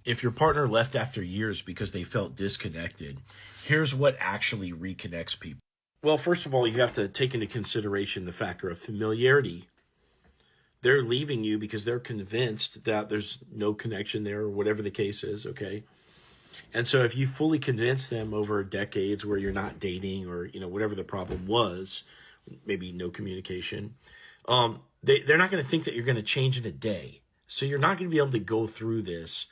If your partner left after years because they felt disconnected, here's what actually reconnects people. Well, first of all, you have to take into consideration the factor of familiarity. They're leaving you because they're convinced that there's no connection there or whatever the case is, okay? And so if you fully convince them over decades where you're not dating or, whatever the problem was, maybe no communication, they're not going to think that you're going to change in a day. So you're not going to be able to go through this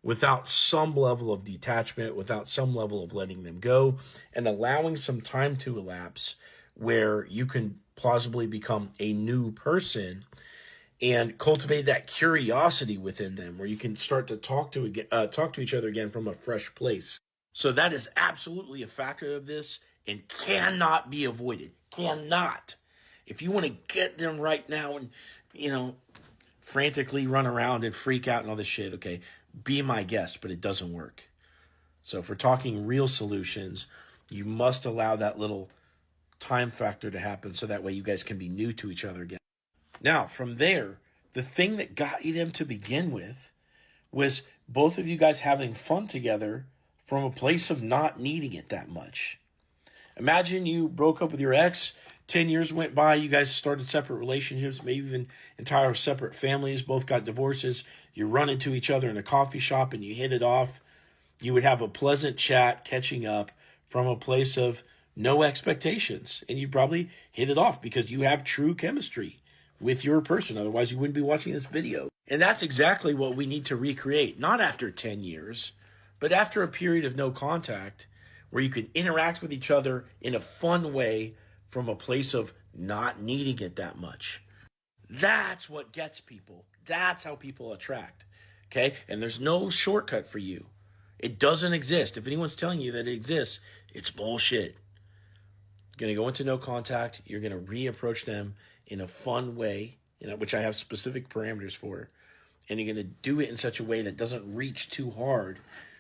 without some level of detachment, without some level of letting them go and allowing some time to elapse where you can plausibly become a new person and cultivate that curiosity within them where you can start to talk to each other again from a fresh place. So that is absolutely a factor of this and cannot be avoided. Cannot. If you want to get them right now and, frantically run around and freak out and all this shit, okay, be my guest, but it doesn't work. So if we're talking real solutions, you must allow that little time factor to happen so that way you guys can be new to each other again. Now, from there, the thing that got you them to begin with was both of you guys having fun together from a place of not needing it that much. Imagine you broke up with your ex, 10 years went by, you guys started separate relationships, maybe even entire separate families, both got divorces, you run into each other in a coffee shop and you hit it off. You would have a pleasant chat catching up from a place of no expectations, and you'd probably hit it off because you have true chemistry with your person. Otherwise, you wouldn't be watching this video. And that's exactly what we need to recreate, not after 10 years, but after a period of no contact where you can interact with each other in a fun way from a place of not needing it that much. That's what gets people. That's how people attract. Okay? And there's no shortcut for you. It doesn't exist. If anyone's telling you that it exists, it's bullshit. You're going to go into no contact. You're going to reapproach them in a fun way, which I have specific parameters for. And you're going to do it in such a way that doesn't reach too hard,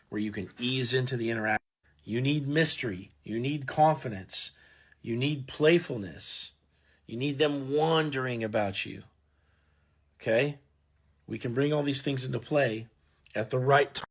where you can ease into the interaction. You need mystery. You need confidence. You need playfulness. You need them wondering about you. Okay? We can bring all these things into play at the right time.